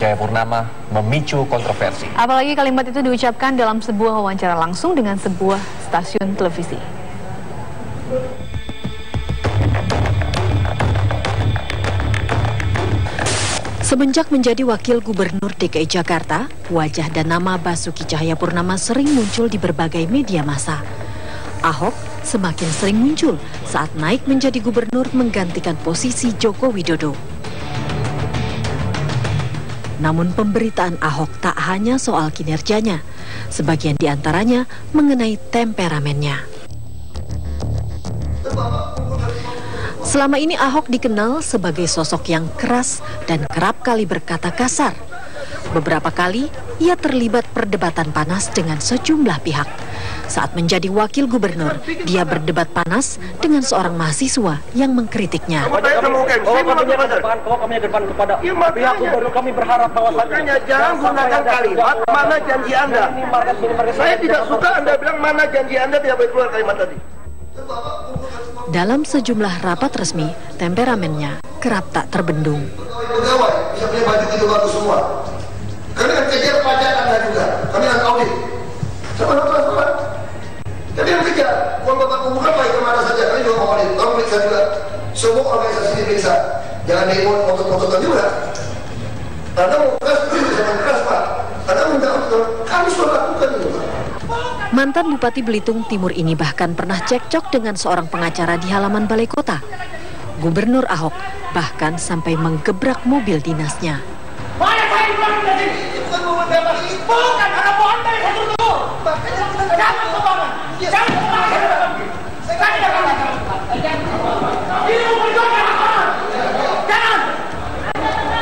Cahayapurnama memicu kontroversi. Apalagi kalimat itu diucapkan dalam sebuah wawancara langsung dengan sebuah stasiun televisi. Semenjak menjadi Wakil Gubernur DKI Jakarta, wajah dan nama Basuki Cahayapurnama sering muncul di berbagai media massa. Ahok semakin sering muncul saat naik menjadi gubernur menggantikan posisi Joko Widodo. Namun pemberitaan Ahok tak hanya soal kinerjanya, sebagian diantaranya mengenai temperamennya. Selama ini Ahok dikenal sebagai sosok yang keras dan kerap kali berkata kasar. Beberapa kali ia terlibat perdebatan panas dengan sejumlah pihak. Saat menjadi wakil gubernur, dia berdebat panas dengan seorang mahasiswa yang mengkritiknya. Kami kepada pihak gubernur, kami berharap bahwa jangan gunakan kalimat mana janji Anda. Saya tidak suka Anda bilang mana janji Anda, tidak boleh keluar kalimat tadi. Dalam sejumlah rapat resmi, temperamennya kerap tak terbendung. Pegawai bisa punya budget itu bagus semua. Kami akan kejar pajak Anda juga. Kami akan audit. Sama transparan. Kami akan kejar. Uang bapak kumpulkan baik kemana saja. Kami juga mau audit. Tolong periksa juga. Semua organisasi diperiksa. Jangan diikut-ikut juga. Anda mau keras, jangan keras Pak. Anda minta kami sudah lakukan itu Pak. Mantan Bupati Belitung Timur ini bahkan pernah cekcok dengan seorang pengacara di halaman balai kota. Gubernur Ahok bahkan sampai menggebrak mobil dinasnya. Bukan, karena pohon dari satu tur. Jangan kemana? Jangan kemana? Ini memperjuangkan apa? Jangan.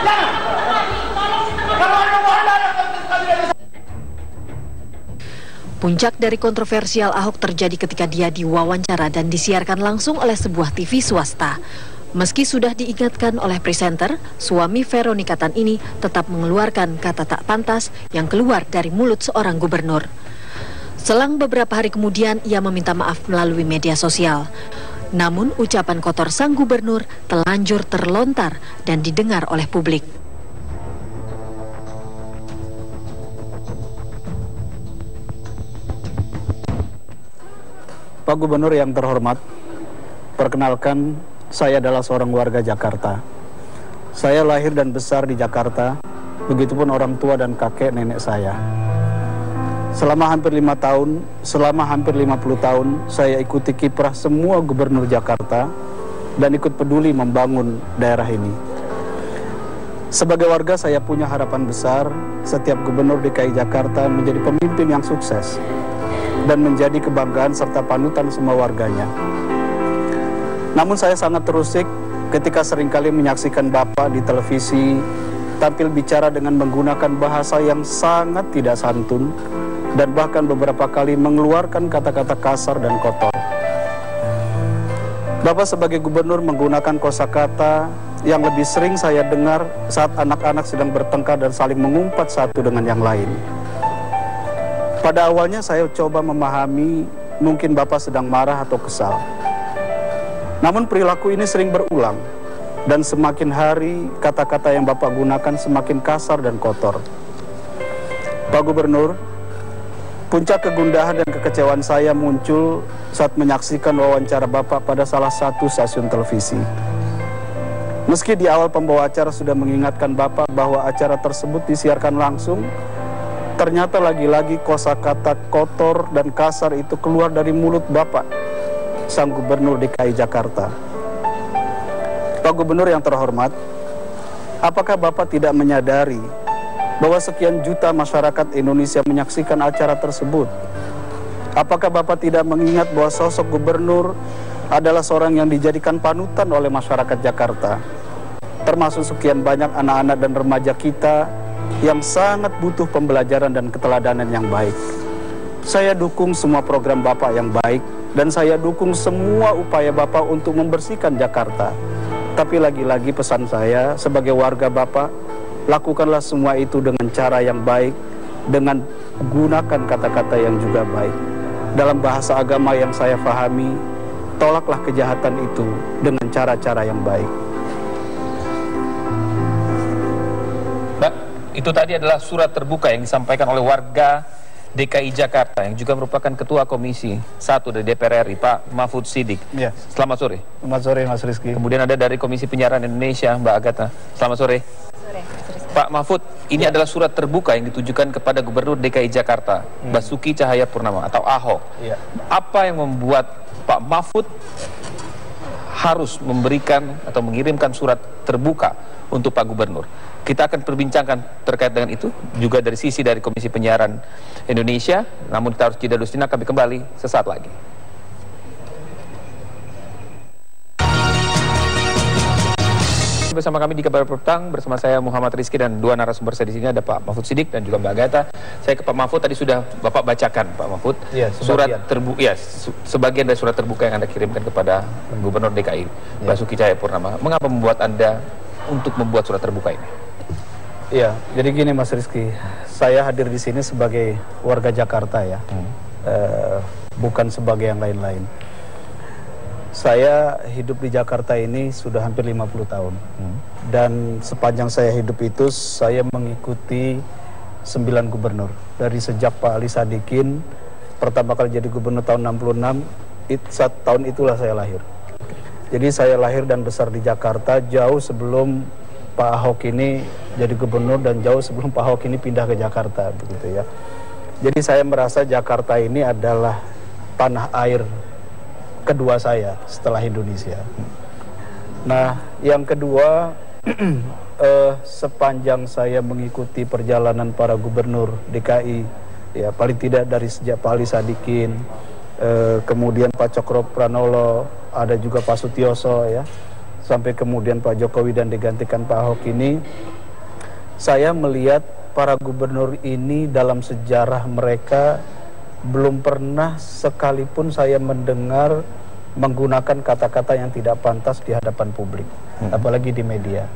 Jangan. Kalau ada pohon dari Puncak dari kontroversial Ahok terjadi ketika dia diwawancara dan disiarkan langsung oleh sebuah TV swasta. Meski sudah diingatkan oleh presenter, suami Veronica Tan ini tetap mengeluarkan kata tak pantas yang keluar dari mulut seorang gubernur. Selang beberapa hari kemudian, ia meminta maaf melalui media sosial. Namun, ucapan kotor sang gubernur telanjur terlontar dan didengar oleh publik. Pak Gubernur yang terhormat, perkenalkan, saya adalah seorang warga Jakarta. Saya lahir dan besar di Jakarta, begitupun orang tua dan kakek nenek saya. Selama hampir 50 tahun, saya ikuti kiprah semua gubernur Jakarta dan ikut peduli membangun daerah ini. Sebagai warga, saya punya harapan besar setiap gubernur DKI Jakarta menjadi pemimpin yang sukses dan menjadi kebanggaan serta panutan semua warganya. Namun saya sangat terusik ketika seringkali menyaksikan Bapak di televisi tampil bicara dengan menggunakan bahasa yang sangat tidak santun dan bahkan beberapa kali mengeluarkan kata-kata kasar dan kotor. Bapak sebagai gubernur menggunakan kosakata yang lebih sering saya dengar saat anak-anak sedang bertengkar dan saling mengumpat satu dengan yang lain. Pada awalnya saya coba memahami mungkin Bapak sedang marah atau kesal. Namun perilaku ini sering berulang dan semakin hari kata-kata yang Bapak gunakan semakin kasar dan kotor. Pak Gubernur, puncak kegundahan dan kekecewaan saya muncul saat menyaksikan wawancara Bapak pada salah satu stasiun televisi. Meski di awal pembawa acara sudah mengingatkan Bapak bahwa acara tersebut disiarkan langsung, ternyata lagi-lagi kosakata kotor dan kasar itu keluar dari mulut Bapak, sang Gubernur DKI Jakarta. Pak Gubernur yang terhormat, apakah Bapak tidak menyadari bahwa sekian juta masyarakat Indonesia menyaksikan acara tersebut? Apakah Bapak tidak mengingat bahwa sosok gubernur adalah seorang yang dijadikan panutan oleh masyarakat Jakarta, termasuk sekian banyak anak-anak dan remaja kita yang sangat butuh pembelajaran dan keteladanan yang baik? Saya dukung semua program Bapak yang baik dan saya dukung semua upaya Bapak untuk membersihkan Jakarta. Tapi lagi-lagi pesan saya sebagai warga Bapak, lakukanlah semua itu dengan cara yang baik, dengan gunakan kata-kata yang juga baik. Dalam bahasa agama yang saya pahami, tolaklah kejahatan itu dengan cara-cara yang baik. Mbak, Itu tadi adalah surat terbuka yang disampaikan oleh warga DKI Jakarta yang juga merupakan Ketua Komisi 1 dari DPR RI, Pak Mahfud Siddiq. Ya. Selamat sore. Selamat sore, Mas Rizky. Kemudian ada dari Komisi Penyiaran Indonesia, Mbak Agatha. Selamat sore. Pak Mahfud, ini adalah surat terbuka yang ditujukan kepada Gubernur DKI Jakarta, Basuki Cahayapurnama atau Ahok. Ya. Apa yang membuat Pak Mahfud harus memberikan atau mengirimkan surat terbuka untuk Pak Gubernur? Kita akan perbincangkan terkait dengan itu juga dari sisi dari Komisi Penyiaran Indonesia. Namun kita harus jeda dulu sejenak, kami kembali sesaat lagi. Bersama kami di Kabar Petang, bersama saya Muhammad Rizky dan dua narasumber saya di sini, ada Pak Mahfud Siddiq dan juga Mbak Agatha. Saya ke Pak Mahfud, tadi sudah Bapak bacakan Pak Mahfud, ya, surat terbuka, ya, sebagian dari surat terbuka yang Anda kirimkan kepada Gubernur DKI, Basuki Cahayapurnama. Mengapa membuat Anda untuk membuat surat terbuka ini? Ya, jadi gini Mas Rizky, saya hadir di sini sebagai warga Jakarta ya, bukan sebagai yang lain-lain. Saya hidup di Jakarta ini sudah hampir 50 tahun. Dan sepanjang saya hidup itu, saya mengikuti 9 gubernur. Dari sejak Pak Ali Sadikin, pertama kali jadi gubernur tahun 66, tahun itulah saya lahir. Jadi saya lahir dan besar di Jakarta jauh sebelum Pak Ahok ini jadi gubernur dan jauh sebelum Pak Ahok ini pindah ke Jakarta, begitu ya. Jadi saya merasa Jakarta ini adalah tanah air kedua saya setelah Indonesia. Nah, yang kedua, sepanjang saya mengikuti perjalanan para gubernur DKI, ya paling tidak dari sejak Pak Ali Sadikin, kemudian Pak Cokro Pranolo, ada juga Pak Sutioso ya, sampai kemudian Pak Jokowi dan digantikan Pak Ahok ini, saya melihat para gubernur ini dalam sejarah mereka belum pernah sekalipun saya mendengar menggunakan kata-kata yang tidak pantas di hadapan publik, apalagi di media.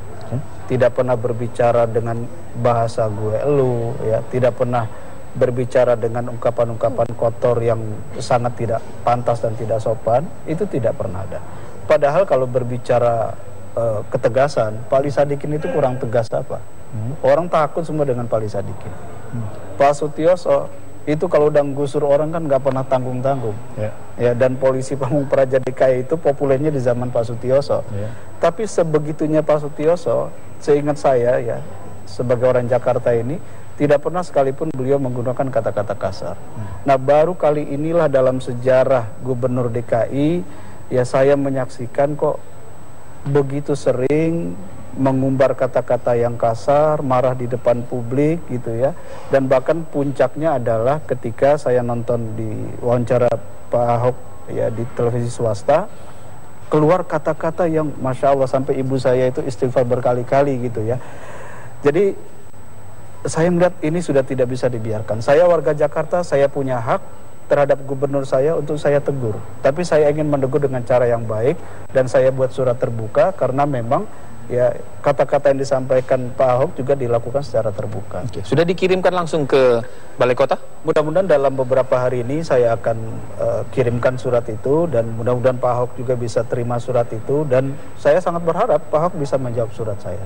Tidak pernah berbicara dengan bahasa gue elu, ya, tidak pernah berbicara dengan ungkapan-ungkapan kotor yang sangat tidak pantas dan tidak sopan, itu tidak pernah ada. Padahal kalau berbicara ketegasan, Pak Ali Sadikin itu kurang tegas apa? Orang takut semua dengan Pak Ali Sadikin. Pak Sutioso itu kalau udah gusur orang kan nggak pernah tanggung-tanggung. Ya, dan polisi Pamung Praja DKI itu populernya di zaman Pak Sutioso. Tapi sebegitunya Pak Sutioso, seingat saya ya, sebagai orang Jakarta ini, tidak pernah sekalipun beliau menggunakan kata-kata kasar. Nah, baru kali inilah dalam sejarah Gubernur DKI, ya saya menyaksikan kok begitu sering mengumbar kata-kata yang kasar, marah di depan publik gitu ya. Dan bahkan puncaknya adalah ketika saya nonton di wawancara Pak Ahok ya di televisi swasta, keluar kata-kata yang Masya Allah sampai ibu saya itu istighfar berkali-kali gitu ya. Jadi saya melihat ini sudah tidak bisa dibiarkan. Saya warga Jakarta, saya punya hak terhadap gubernur saya untuk saya tegur. Tapi saya ingin menegur dengan cara yang baik dan saya buat surat terbuka karena memang ya kata-kata yang disampaikan Pak Ahok juga dilakukan secara terbuka. Sudah dikirimkan langsung ke Balai Kota? Mudah-mudahan dalam beberapa hari ini saya akan kirimkan surat itu dan mudah-mudahan Pak Ahok juga bisa terima surat itu dan saya sangat berharap Pak Ahok bisa menjawab surat saya.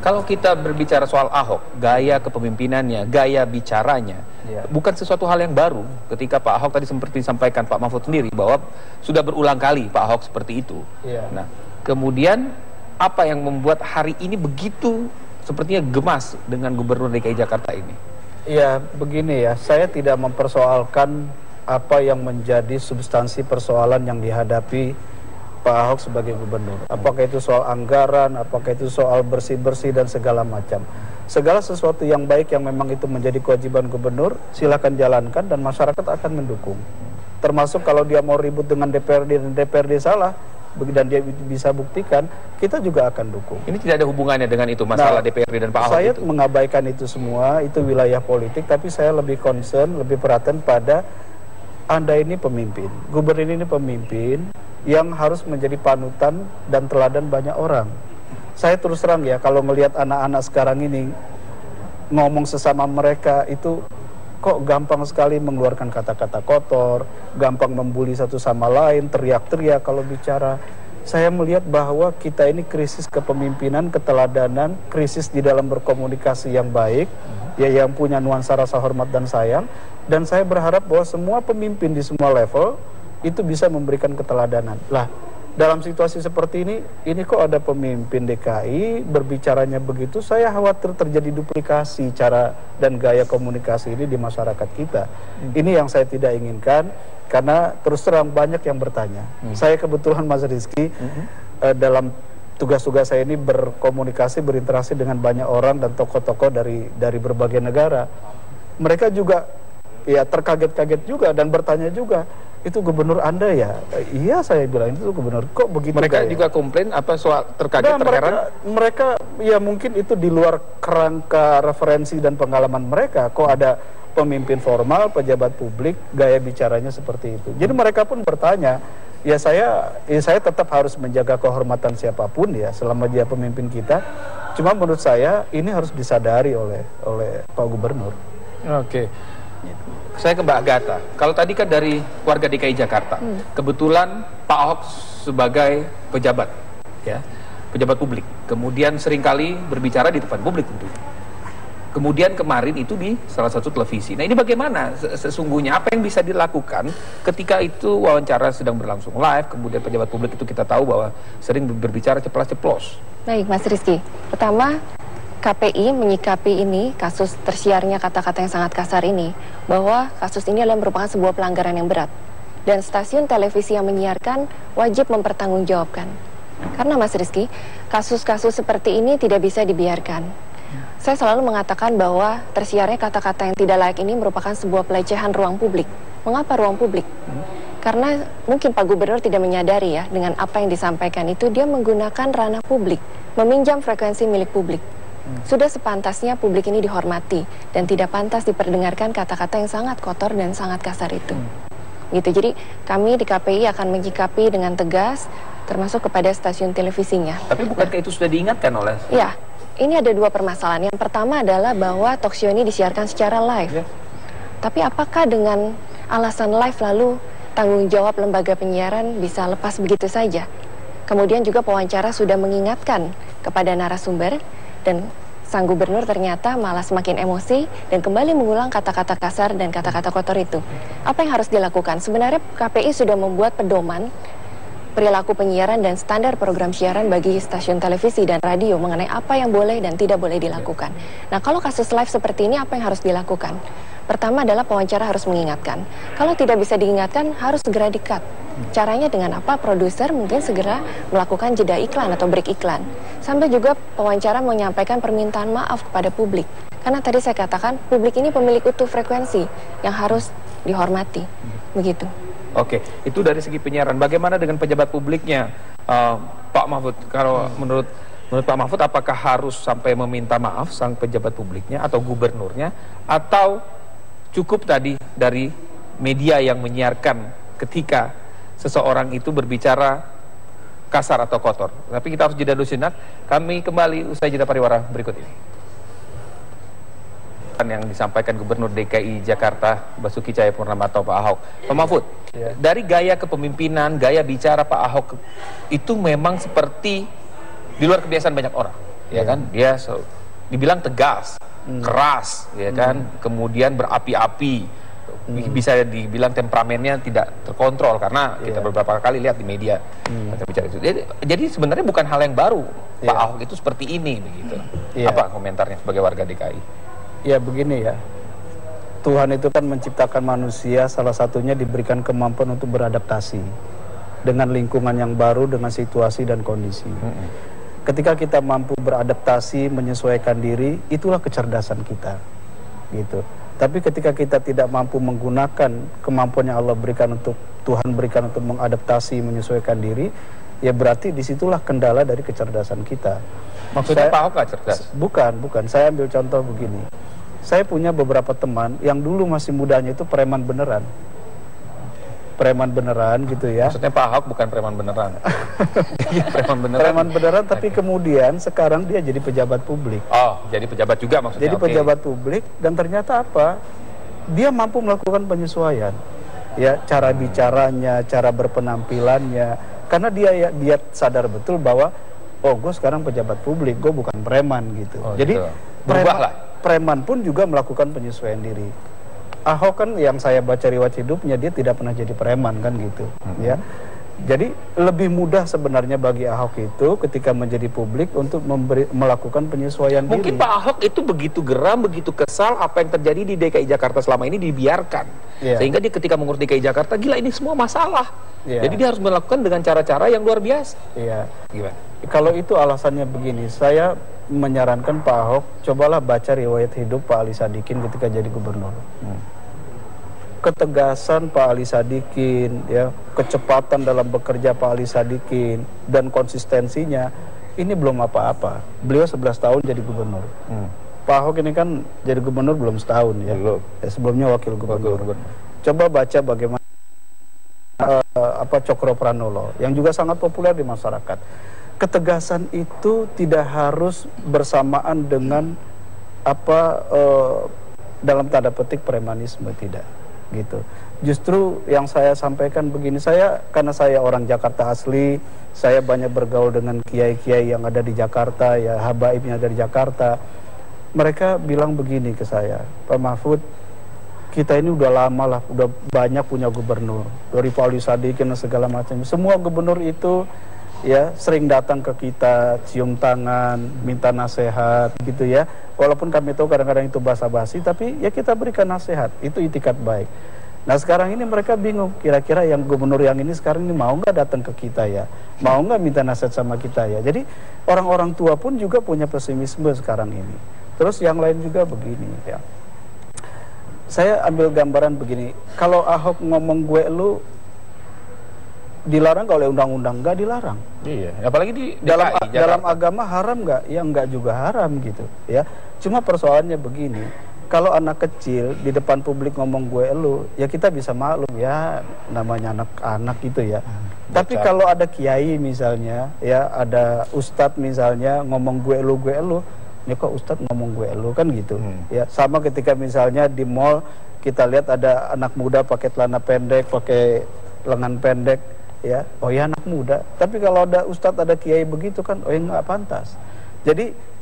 Kalau kita berbicara soal Ahok, gaya kepemimpinannya, gaya bicaranya, bukan sesuatu hal yang baru. Ketika Pak Ahok tadi seperti disampaikan Pak Mahfud sendiri bahwa sudah berulang kali Pak Ahok seperti itu. Nah, kemudian apa yang membuat hari ini begitu sepertinya gemas dengan Gubernur DKI Jakarta ini? Ya, begini ya, saya tidak mempersoalkan apa yang menjadi substansi persoalan yang dihadapi Pak Ahok sebagai gubernur. Apakah itu soal anggaran, apakah itu soal bersih-bersih dan segala macam. Segala sesuatu yang baik yang memang itu menjadi kewajiban gubernur, silakan jalankan dan masyarakat akan mendukung. Termasuk kalau dia mau ribut dengan DPRD dan DPRD salah, dan dia bisa buktikan, kita juga akan dukung. Ini tidak ada hubungannya dengan itu, masalah DPRD dan Pak Ahok. Saya mengabaikan itu semua, itu wilayah politik, tapi saya lebih concern, lebih perhatian pada Anda ini pemimpin. Gubernur ini pemimpin yang harus menjadi panutan dan teladan banyak orang. Saya terus terang ya, kalau melihat anak-anak sekarang ini ngomong sesama mereka itu kok gampang sekali mengeluarkan kata-kata kotor, gampang membuli satu sama lain, teriak-teriak kalau bicara. saya melihat bahwa kita ini krisis kepemimpinan, keteladanan, krisis di dalam berkomunikasi yang baik, ya, yang punya nuansa rasa hormat dan sayang. Dan saya berharap bahwa semua pemimpin di semua level itu bisa memberikan keteladanan. Lah, dalam situasi seperti ini kok ada pemimpin DKI berbicaranya begitu, saya khawatir terjadi duplikasi cara dan gaya komunikasi ini di masyarakat kita. Ini yang saya tidak inginkan. Karena terus terang banyak yang bertanya. Saya kebetulan Mas Rizky dalam tugas-tugas saya ini berkomunikasi, berinteraksi dengan banyak orang dan tokoh-tokoh dari berbagai negara. Mereka juga ya terkaget-kaget juga dan bertanya juga, itu gubernur Anda ya? Iya, saya bilang itu gubernur. Kok begitu? Mereka juga komplain apa soal terkaget, terheran? Mereka ya mungkin itu di luar kerangka referensi dan pengalaman mereka. Kok ada pemimpin formal, pejabat publik, gaya bicaranya seperti itu. Jadi mereka pun bertanya, ya saya tetap harus menjaga kehormatan siapapun ya, selama dia pemimpin kita. Cuma menurut saya ini harus disadari oleh Pak Gubernur. Oke. Saya ke Mbak Agatha. Kalau tadi kan dari warga DKI Jakarta, kebetulan Pak Ahok sebagai pejabat, ya, pejabat publik, kemudian seringkali berbicara di depan publik tentu. Kemudian kemarin itu di salah satu televisi. Nah, ini bagaimana sesungguhnya, apa yang bisa dilakukan ketika itu wawancara sedang berlangsung live, kemudian pejabat publik itu kita tahu bahwa sering berbicara ceplas-ceplos. Baik, Mas Rizky. Pertama, KPI menyikapi ini, kasus tersiarnya kata-kata yang sangat kasar ini, bahwa kasus ini adalah merupakan sebuah pelanggaran yang berat. Dan stasiun televisi yang menyiarkan wajib mempertanggungjawabkan. Karena Mas Rizky, kasus-kasus seperti ini tidak bisa dibiarkan. Saya selalu mengatakan bahwa tersiarnya kata-kata yang tidak layak ini merupakan sebuah pelecehan ruang publik. Mengapa ruang publik? Karena mungkin Pak Gubernur tidak menyadari ya, dengan apa yang disampaikan itu dia menggunakan ranah publik, meminjam frekuensi milik publik. Sudah sepantasnya publik ini dihormati dan tidak pantas diperdengarkan kata-kata yang sangat kotor dan sangat kasar itu. Gitu. Jadi kami di KPI akan menyikapi dengan tegas, termasuk kepada stasiun televisinya. Tapi bukankah itu sudah diingatkan oleh? Ya. Ini ada dua permasalahan. Yang pertama adalah bahwa talkshow ini disiarkan secara live. Tapi apakah dengan alasan live lalu tanggung jawab lembaga penyiaran bisa lepas begitu saja? Kemudian juga pewawancara sudah mengingatkan kepada narasumber dan sang gubernur ternyata malah semakin emosi dan kembali mengulang kata-kata kasar dan kata-kata kotor itu. Apa yang harus dilakukan? Sebenarnya KPI sudah membuat pedoman perilaku penyiaran dan standar program siaran bagi stasiun televisi dan radio mengenai apa yang boleh dan tidak boleh dilakukan. Nah, kalau kasus live seperti ini, apa yang harus dilakukan? Pertama adalah pewawancara harus mengingatkan. Kalau tidak bisa diingatkan, harus segera di-cut. Caranya dengan apa? Produser mungkin segera melakukan jeda iklan atau break iklan. Sampai juga pewawancara menyampaikan permintaan maaf kepada publik. Karena tadi saya katakan, publik ini pemilik utuh frekuensi yang harus dihormati. Begitu. Oke, itu dari segi penyiaran. Bagaimana dengan pejabat publiknya, Pak Mahfud? Kalau menurut Pak Mahfud, apakah harus sampai meminta maaf sang pejabat publiknya atau gubernurnya, atau cukup tadi dari media yang menyiarkan ketika seseorang itu berbicara kasar atau kotor? Tapi kita harus jeda dulu sejenak. Kami kembali usai jeda pariwara berikut ini. Yang disampaikan Gubernur DKI Jakarta Basuki Cahayapurnama atau Pak Ahok. Pak Mahfud, dari gaya kepemimpinan, gaya bicara Pak Ahok itu memang seperti di luar kebiasaan banyak orang, ya kan? Dia dibilang tegas, keras, ya kan? Kemudian berapi-api, bisa dibilang temperamennya tidak terkontrol karena kita beberapa kali lihat di media bicara itu. Jadi sebenarnya bukan hal yang baru Pak Ahok itu seperti ini, begitu. Apa komentarnya sebagai warga DKI? Ya begini ya, Tuhan itu kan menciptakan manusia, salah satunya diberikan kemampuan untuk beradaptasi dengan lingkungan yang baru, dengan situasi dan kondisi. Ketika kita mampu beradaptasi, menyesuaikan diri, itulah kecerdasan kita, gitu. Tapi ketika kita tidak mampu menggunakan kemampuan yang Allah berikan Tuhan berikan untuk mengadaptasi, menyesuaikan diri, ya berarti disitulah kendala dari kecerdasan kita. Maksudnya Pak Ahok nggak cerdas? Bukan. Saya ambil contoh begini. Saya punya beberapa teman yang dulu masih mudanya itu preman beneran. Preman beneran gitu ya. Maksudnya Pak Ahok bukan preman beneran. Preman beneran tapi kemudian sekarang dia jadi pejabat publik. Oh, jadi pejabat juga maksudnya. Jadi pejabat publik dan ternyata apa? Dia mampu melakukan penyesuaian. Ya, cara bicaranya, cara berpenampilannya, Karena dia sadar betul bahwa oh gue sekarang pejabat publik, gue bukan preman gitu. Jadi preman pun juga melakukan penyesuaian diri. Ahok kan yang saya baca riwayat hidupnya, dia tidak pernah jadi preman kan gitu, ya. Jadi lebih mudah sebenarnya bagi Ahok itu ketika menjadi publik untuk melakukan penyesuaian diri. Mungkin Pak Ahok itu begitu geram, begitu kesal apa yang terjadi di DKI Jakarta selama ini dibiarkan. Sehingga dia ketika mengurus DKI Jakarta, gila ini semua masalah. Jadi dia harus melakukan dengan cara-cara yang luar biasa. Gimana? Kalau itu alasannya begini, saya menyarankan Pak Ahok, cobalah baca riwayat hidup Pak Ali Sadikin ketika jadi gubernur. Ketegasan Pak Ali Sadikin, ya, kecepatan dalam bekerja Pak Ali Sadikin, dan konsistensinya, ini belum apa-apa. Beliau 11 tahun jadi gubernur. Pak Ahok ini kan jadi gubernur belum setahun ya. Sebelumnya wakil gubernur. Coba baca bagaimana Cokro Pranolo, yang juga sangat populer di masyarakat. Ketegasan itu tidak harus bersamaan dengan dalam tanda petik premanisme, tidak. Gitu. Justru yang saya sampaikan begini, karena saya orang Jakarta asli, saya banyak bergaul dengan kiai-kiai yang ada di Jakarta, ya habaib yang ada di Jakarta. Mereka bilang begini ke saya, Pak Mahfud, kita ini udah lama lah, udah banyak punya gubernur, dari Pak Ali Sadikin dan segala macam. Semua gubernur itu ya sering datang ke kita, cium tangan, minta nasihat gitu ya. Walaupun kami tahu kadang-kadang itu basa-basi, tapi ya kita berikan nasihat, itu itikat baik. Nah sekarang ini mereka bingung, kira-kira yang gubernur yang ini sekarang ini mau nggak datang ke kita ya, mau nggak minta nasihat sama kita ya. Jadi orang-orang tua pun juga punya pesimisme sekarang ini. Terus yang lain juga begini ya, saya ambil gambaran begini, kalau Ahok ngomong gue lu dilarang oleh undang-undang, nggak dilarang. Iya, apalagi di dalam agama haram nggak? Ya nggak juga haram gitu ya. Cuma persoalannya begini, kalau anak kecil di depan publik ngomong gue elu, ya kita bisa maklum ya, namanya anak-anak gitu ya. Tapi kalau ada kiai misalnya, ya ada ustadz misalnya ngomong gue elu, ya kok ustadz ngomong gue elu kan gitu. Ya sama ketika misalnya di mall kita lihat ada anak muda pakai celana pendek, pakai lengan pendek, ya, oh ya anak muda. Tapi kalau ada ustadz, ada kiai begitu kan, oh ya nggak pantas. Jadi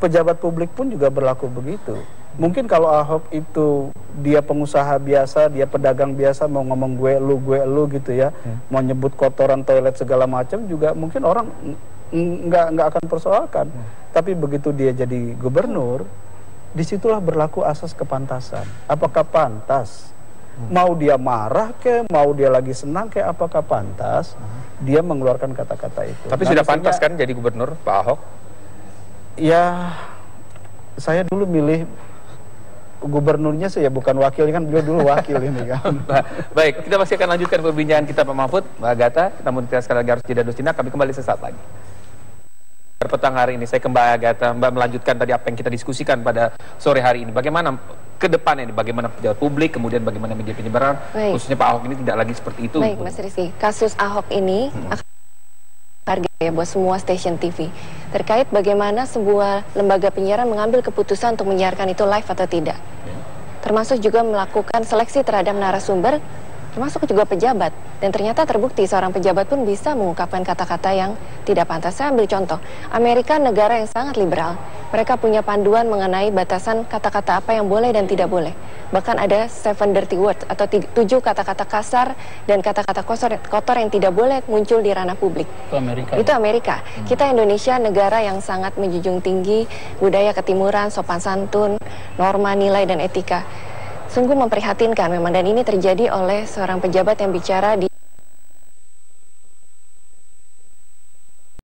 pejabat publik pun juga berlaku begitu. Mungkin kalau Ahok itu dia pengusaha biasa, dia pedagang biasa, mau ngomong gue lu gitu ya, mau nyebut kotoran toilet segala macam juga mungkin orang nggak akan persoalkan. Tapi begitu dia jadi gubernur, disitulah berlaku asas kepantasan. Apakah pantas? Mau dia marah ke, mau dia lagi senang ke, apakah pantas dia mengeluarkan kata-kata itu? Tapi sudah pantas kan jadi gubernur Pak Ahok? Ya, saya dulu milih gubernurnya sih ya, bukan wakilnya, kan beliau dulu wakil ini kan. Baik, kita masih akan lanjutkan perbincangan kita Pak Mahfud, Mbak Agatha. Namun kita sekali lagi harus jeda dulu sejenak, kami kembali sesaat lagi. Petang hari ini saya ke Mbak Agatha, Mbak melanjutkan tadi apa yang kita diskusikan pada sore hari ini. Bagaimana ke depan ini, bagaimana pejabat publik, kemudian bagaimana media penyebaran, khususnya Pak Ahok ini tidak lagi seperti itu. Baik, Mas Rizky, kasus Ahok ini akan target ya buat semua stasiun TV terkait bagaimana sebuah lembaga penyiaran mengambil keputusan untuk menyiarkan itu live atau tidak, termasuk juga melakukan seleksi terhadap narasumber, termasuk juga pejabat. Dan ternyata terbukti seorang pejabat pun bisa mengungkapkan kata-kata yang tidak pantas. Saya ambil contoh, Amerika negara yang sangat liberal. Mereka punya panduan mengenai batasan kata-kata apa yang boleh dan tidak boleh. Bahkan ada 7 dirty words atau 7 kata-kata kasar dan kata-kata kotor yang tidak boleh muncul di ranah publik. Itu Amerika. Kita Indonesia negara yang sangat menjunjung tinggi budaya ketimuran, sopan santun, norma, nilai dan etika. Sungguh memprihatinkan memang, dan ini terjadi oleh seorang pejabat yang bicara di